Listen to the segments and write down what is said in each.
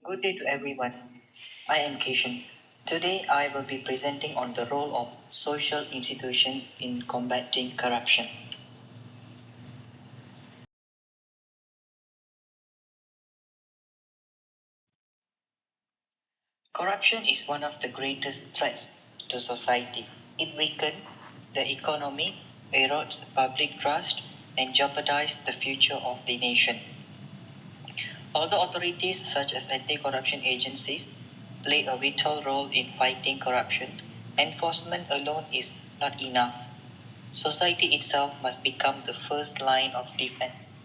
Good day to everyone. I am Kishan. Today I will be presenting on the role of social institutions in combating corruption. Corruption is one of the greatest threats to society. It weakens the economy, erodes public trust, and jeopardizes the future of the nation. Although authorities such as anti-corruption agencies play a vital role in fighting corruption, enforcement alone is not enough. Society itself must become the first line of defense.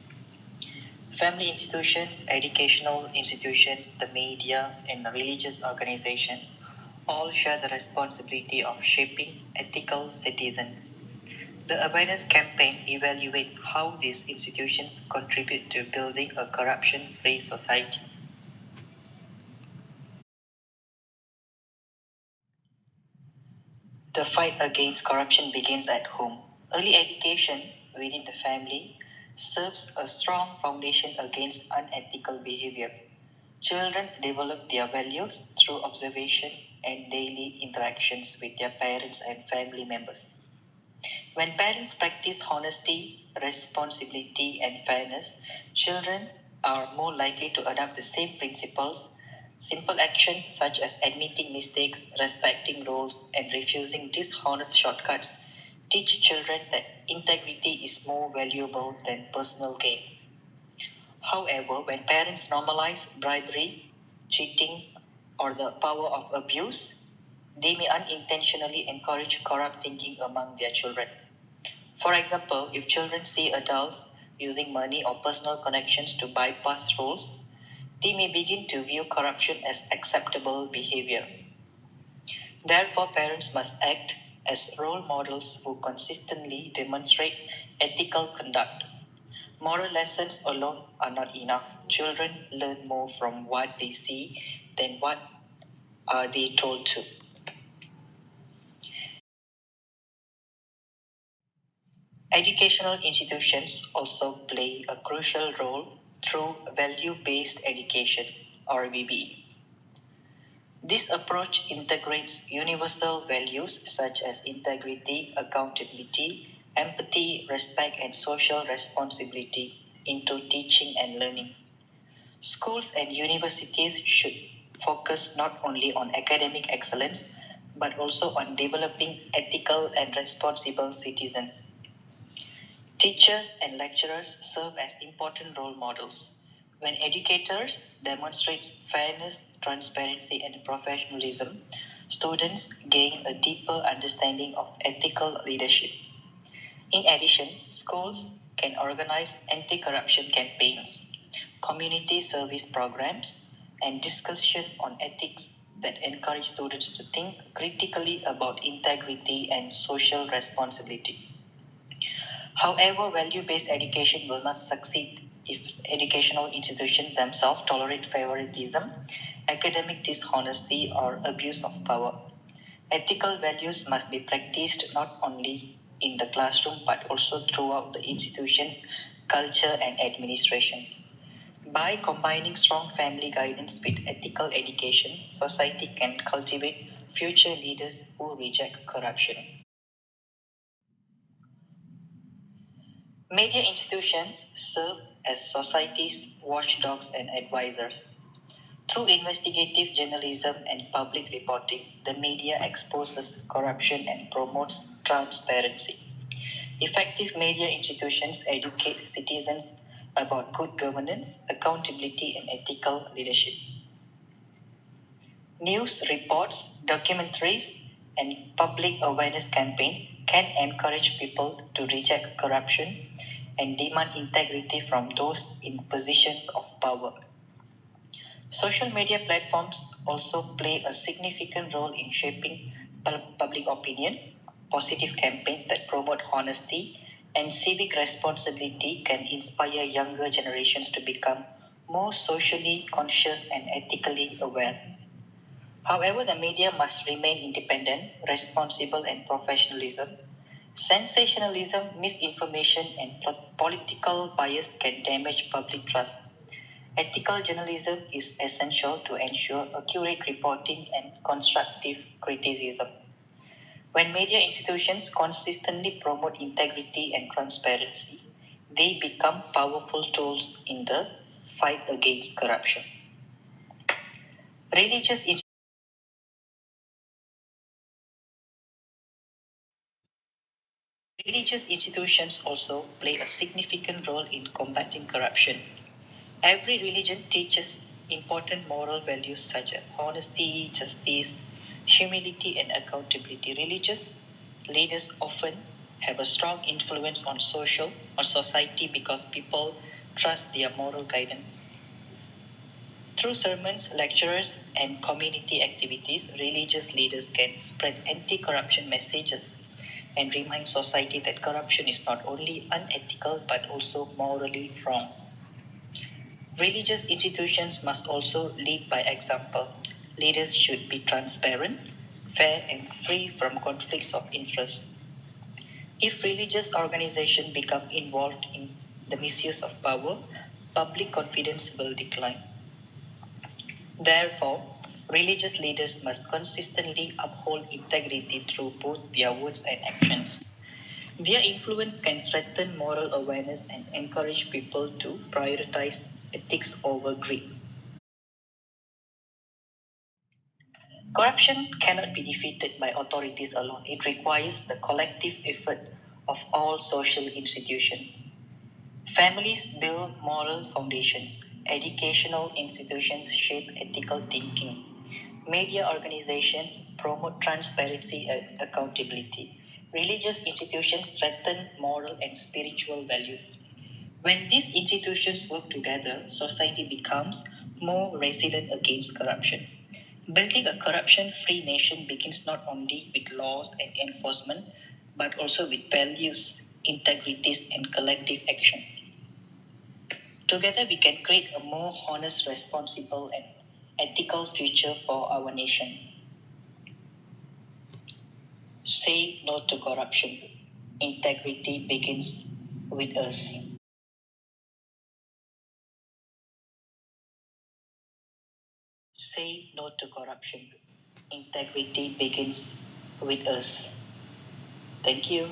Family institutions, educational institutions, the media, and religious organizations all share the responsibility of shaping ethical citizens. The awareness campaign evaluates how these institutions contribute to building a corruption free society. The fight against corruption begins at home. Early education within the family serves a strong foundation against unethical behavior. Children develop their values through observation and daily interactions with their parents and family members. When parents practice honesty, responsibility, and fairness, children are more likely to adopt the same principles. Simple actions such as admitting mistakes, respecting rules, and refusing dishonest shortcuts teach children that integrity is more valuable than personal gain. However, when parents normalize bribery, cheating, or the power of abuse, they may unintentionally encourage corrupt thinking among their children. For example, if children see adults using money or personal connections to bypass rules, they may begin to view corruption as acceptable behavior. Therefore, parents must act as role models who consistently demonstrate ethical conduct. Moral lessons alone are not enough. Children learn more from what they see than what are they told to. Educational institutions also play a crucial role through value based education or VBE. This approach integrates universal values such as integrity, accountability, empathy, respect, and social responsibility into teaching and learning. Schools and universities should focus not only on academic excellence but also on developing ethical and responsible citizens. Teachers and lecturers serve as important role models. When educators demonstrate fairness, transparency, and professionalism, students gain a deeper understanding of ethical leadership. In addition, schools can organize anti corruption campaigns, community service programs, and discussion on ethics that encourage students to think critically about integrity and social responsibility. However, value based education will not succeed if educational institutions themselves tolerate favoritism, academic dishonesty, or abuse of power. Ethical values must be practiced not only in the classroom but also throughout the institution's culture and administration. By combining strong family guidance with ethical education, society can cultivate future leaders who reject corruption. Media institutions serve as society's watchdogs and advisors. Through investigative journalism and public reporting, the media exposes corruption and promotes transparency. Effective media institutions educate citizens about good governance, accountability, and ethical leadership. News reports, documentaries, and public awareness campaigns can encourage people to reject corruption and demand integrity from those in positions of power. Social media platforms also play a significant role in shaping public opinion. Positive campaigns that promote honesty and civic responsibility can inspire younger generations to become more socially conscious and ethically aware. However, the media must remain independent, responsible, and professionalism. Sensationalism, misinformation, and political bias can damage public trust. Ethical journalism is essential to ensure accurate reporting and constructive criticism. When media institutions consistently promote integrity and transparency, they become powerful tools in the fight against corruption. Religious Religious institutions also play a significant role in combating corruption. Every religion teaches important moral values such as honesty, justice, humility, and accountability. Religious leaders often have a strong influence on society because people trust their moral guidance. Through sermons, lectures, and community activities, religious leaders can spread anti corruption messages and remind society that corruption is not only unethical but also morally wrong. Religious institutions must also lead by example. Leaders should be transparent, fair, and free from conflicts of interest. If religious organizations become involved in the misuse of power, public confidence will decline. Therefore, religious leaders must consistently uphold integrity through both their words and actions. Their influence can strengthen moral awareness and encourage people to prioritize ethics over greed. Corruption cannot be defeated by authorities alone. It requires the collective effort of all social institutions. Families build moral foundations. Educational institutions shape ethical thinking. Media organizations promote transparency and accountability. Religious institutions strengthen moral and spiritual values. When these institutions work together, society becomes more resilient against corruption. Building a corruption free nation begins not only with laws and enforcement, but also with values, integrities, and collective action. Together, we can create a more honest, responsible, and ethical future for our nation. Say no to corruption. Integrity begins with us. Say no to corruption. Integrity begins with us. Thank you.